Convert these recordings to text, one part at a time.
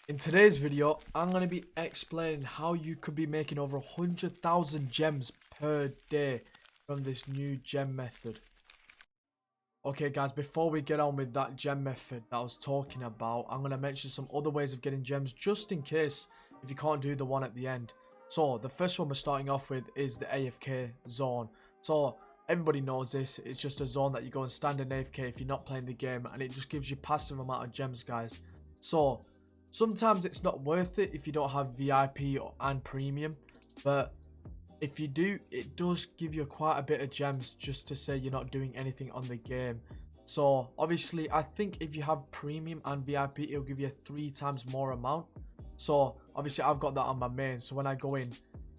In today's video, I'm going to be explaining how you could be making over 100,000 gems per day from this new gem method. Okay guys, before we get on with that gem method that I was talking about, I'm going to mention some other ways of getting gems just in case if you can't do the one at the end. So the first one we're starting off with is the AFK Zone. So everybody knows this, it's just a zone that you go and stand in AFK if you're not playing the game, and it just gives you passive amount of gems, guys. So sometimes it's not worth it if you don't have VIP and premium, but if you do, it does give you quite a bit of gems just to say you're not doing anything on the game. So obviously I think if you have premium and VIP, it'll give you 3 times more amount. So obviously I've got that on my main, so when I go in,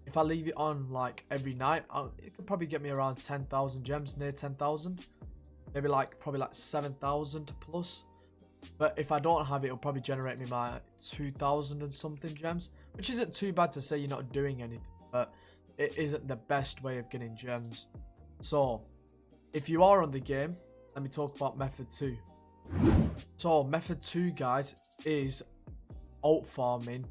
if I leave it on like every night, it could probably get me around 10,000 gems, near 10,000, maybe probably like 7,000 plus. But if I don't have it, it'll probably generate me like 2,000 and something gems, which isn't too bad to say you're not doing anything, but it isn't the best way of getting gems. So if you are on the game, let me talk about method 2. So method 2, guys, is alt farming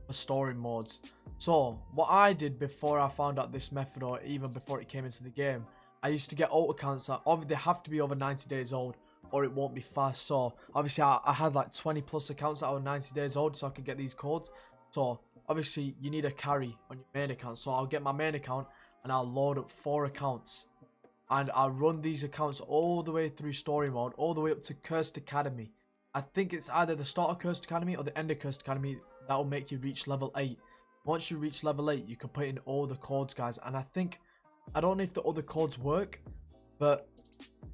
for story modes. So what I did before I found out this method, or even before it came into the game, I used to get alt accounts that obviously they have to be over 90 days old or it won't be fast. So obviously I had like 20 plus accounts that were 90 days old so I could get these codes. So obviously you need a carry on your main account, so I'll get my main account and I'll load up 4 accounts and I'll run these accounts all the way through story mode, all the way up to Cursed Academy. I think it's either the start of Cursed Academy or the end of Cursed Academy that will make you reach level 8. Once you reach level 8, you can put in all the codes, guys, and I don't know if the other codes work, but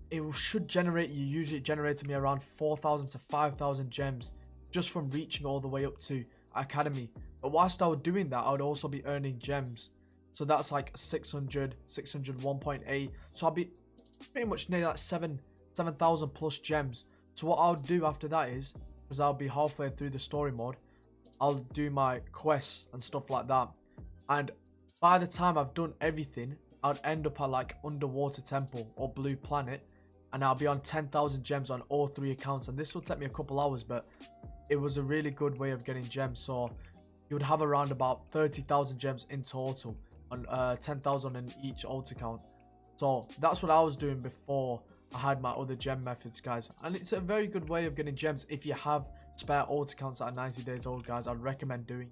it should generate you. Usually it generated me around 4,000 to 5,000 gems just from reaching all the way up to Academy. But whilst I was doing that, I would also be earning gems. So that's like 600, 1.8. So I'll be pretty much near like 7,000 plus gems. So what I'll do after that is, because I'll be halfway through the story mode, I'll do my quests and stuff like that. And by the time I've done everything, I'd end up at like Underwater Temple or Blue Planet, and I'll be on 10,000 gems on all 3 accounts. And this will take me a couple hours, but it was a really good way of getting gems. So you would have around about 30,000 gems in total, on 10,000 in each alt account. So that's what I was doing before I had my other gem methods, guys, and it's a very good way of getting gems if you have spare alt accounts that are 90 days old, guys. I'd recommend doing.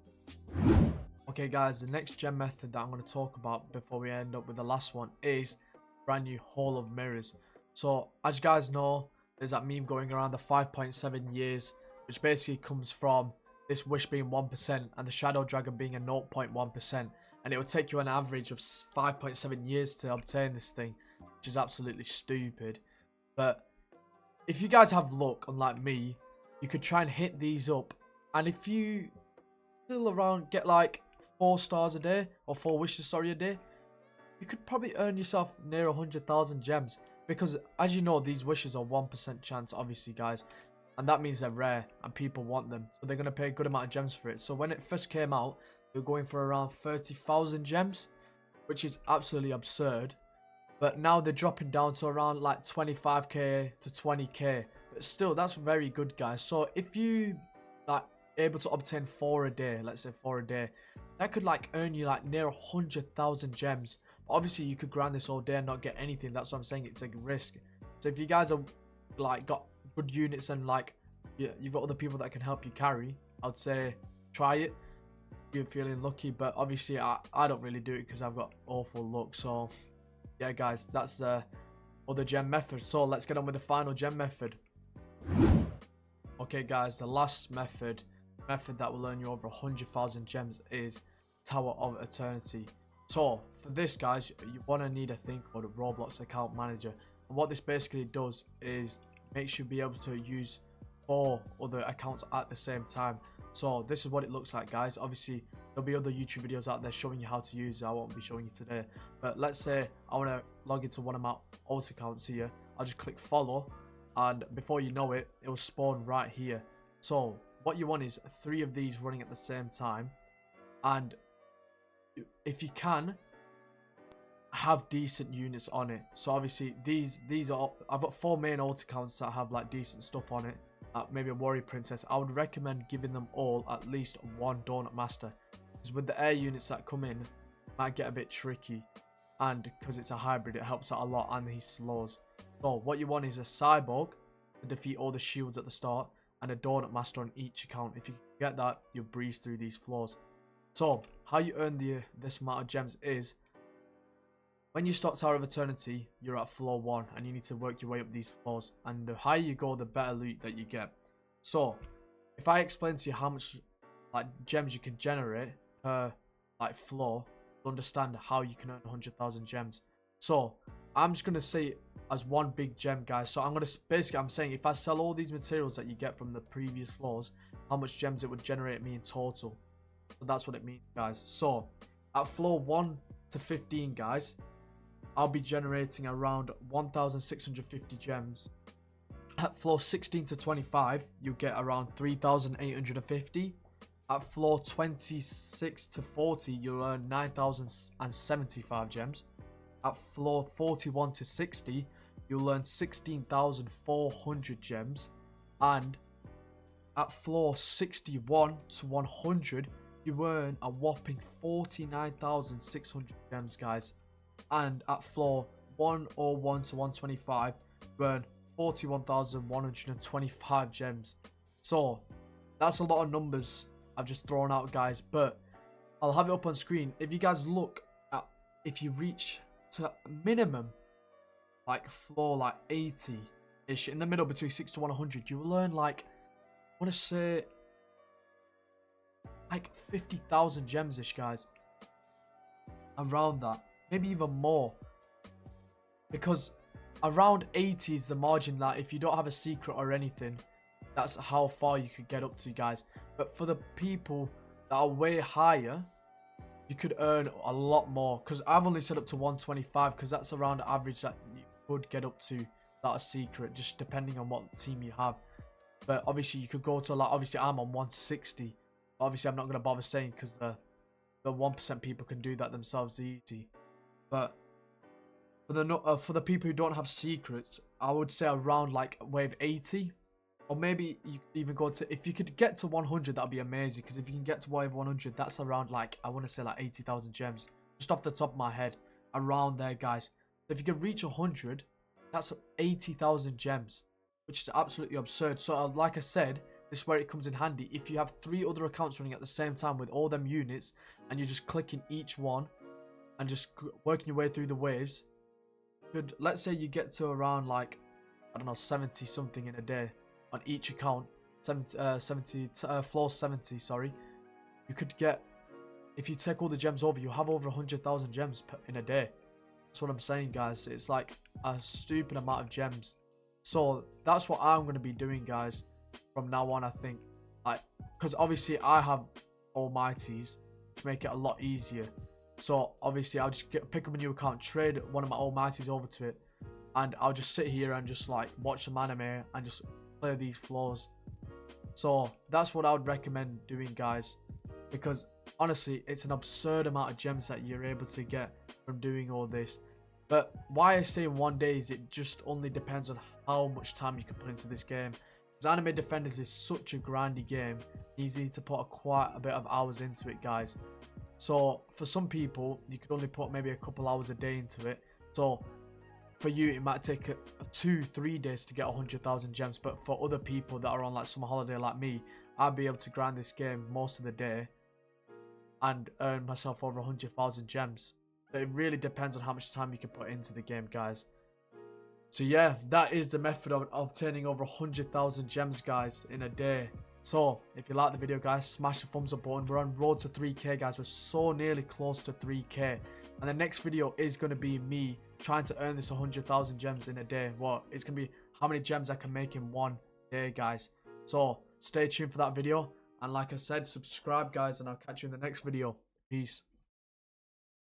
Okay guys, the next gem method that I'm going to talk about before we end up with the last one is brand new Hall of Mirrors. So as you guys know, there's that meme going around, the 5.7 years, which basically comes from this wish being 1% and the shadow dragon being a 0.1%, and it will take you an average of 5.7 years to obtain this thing, which is absolutely stupid. But if you guys have luck, unlike me, you could try and hit these up, and if you fill around, get like 4 stars a day or 4 wishes, sorry, a day, you could probably earn yourself near 100,000 gems, because as you know, these wishes are 1% chance, obviously, guys, and that means they're rare and people want them, so they're going to pay a good amount of gems for it. So when it first came out, they were going for around 30,000 gems, which is absolutely absurd. But now they're dropping down to around like 25k to 20k, but still that's very good, guys. So if you like able to obtain 4 a day, let's say 4 a day, that could like earn you like near 100,000 gems. But obviously you could grind this all day and not get anything. That's what I'm saying, it's a risk. So if you guys are like got good units and like you've got other people that can help you carry, I'd say try it. You're feeling lucky, but obviously I don't really do it because I've got awful luck. So yeah guys, that's the other gem method. So let's get on with the final gem method. Okay guys, the last method that will earn you over 100,000 gems is Tower of Eternity. So for this, guys, you want to need a thing called a Roblox account manager, and what this basically does is makes you be able to use 4 other accounts at the same time. So this is what it looks like, guys. Obviously there'll be other YouTube videos out there showing you how to use it. I won't be showing you today, but let's say I want to log into one of my alt accounts here. I'll just click follow, and before you know it, it will spawn right here. So what you want is 3 of these running at the same time, and if you can, have decent units on it. So obviously these are, I've got 4 main alt accounts that have like decent stuff on it. maybe a warrior princess, I would recommend giving them all at least one donut master. Because with the air units that come in, it might get a bit tricky. And because it's a hybrid, it helps out a lot, and he slows. So what you want is a cyborg to defeat all the shields at the start, and a donut master on each account. If you get that, you'll breeze through these floors. So how you earn this amount of gems is, when you start Tower of Eternity, you're at floor 1, and you need to work your way up these floors. And the higher you go, the better loot that you get. So if I explain to you how much like gems you can generate per like floor, you'll understand how you can earn 100,000 gems. So I'm just gonna say as one big gem, guys. So I'm saying if I sell all these materials that you get from the previous floors, how much gems it would generate me in total. So that's what it means, guys. So at floor 1 to 15, guys, I'll be generating around 1,650 gems. At floor 16 to 25, you'll get around 3,850. At floor 26 to 40, you'll earn 9,075 gems. At floor 41 to 60, you'll earn 16,400 gems. And at floor 61 to 100, you earn a whopping 49,600 gems, guys. And at floor 101 to 125, you earn 41,125 gems. So that's a lot of numbers I've just thrown out, guys, but I'll have it up on screen. If you guys look at, if you reach to minimum like floor like 80-ish, in the middle between 6 to 100, you will earn like, I want to say like 50,000 gems-ish, guys. Around that, maybe even more, because around 80 is the margin that if you don't have a secret or anything, that's how far you could get up to, guys. But for the people that are way higher, you could earn a lot more, because I've only set up to 125, because that's around the average that you could get up to without a secret, just depending on what team you have. But obviously you could go to, like, obviously I'm on 160. Obviously I'm not going to bother saying, because the 1% people can do that themselves easy. But for the people who don't have secrets, I would say around like wave 80. Or maybe you could even go to, if you could get to 100, that'd be amazing. Because if you can get to wave 100, that's around like, I want to say like 80,000 gems. Just off the top of my head, around there, guys. If you could reach 100, that's 80,000 gems, which is absolutely absurd. So like I said, this is where it comes in handy. If you have 3 other accounts running at the same time with all them units, and you're just clicking each one and just working your way through the waves, let's say you get to around like, I don't know, 70 something in a day on each account, floor 70, sorry, you could get, if you take all the gems over, you have over 100,000 gems in a day. That's what I'm saying, guys. It's like a stupid amount of gems. So that's what I'm going to be doing, guys, from now on, I think. Like, because obviously I have almighties, which make it a lot easier. So obviously I'll just pick up a new account, trade one of my almighties over to it, and I'll just sit here and just like watch some anime and just play these floors. So that's what I would recommend doing, guys, because honestly it's an absurd amount of gems that you're able to get from doing all this. But why I say one day is it just only depends on how much time you can put into this game. Because Anime Defenders is such a grindy game, you need to put quite a bit of hours into it, guys. So for some people, you could only put maybe a couple hours a day into it. So for you, it might take 2-3 days to get 100,000 gems. But for other people that are on like summer holiday like me, I'll be able to grind this game most of the day and earn myself over 100,000 gems. So it really depends on how much time you can put into the game, guys. So yeah, that is the method of obtaining over 100,000 gems, guys, in a day. So if you like the video, guys, smash the thumbs up button. We're on road to 3k, guys. We're so nearly close to 3k. And the next video is going to be me trying to earn this 100,000 gems in a day. Well, it's going to be how many gems I can make in one day, guys. So stay tuned for that video. And like I said, subscribe, guys, and I'll catch you in the next video. Peace.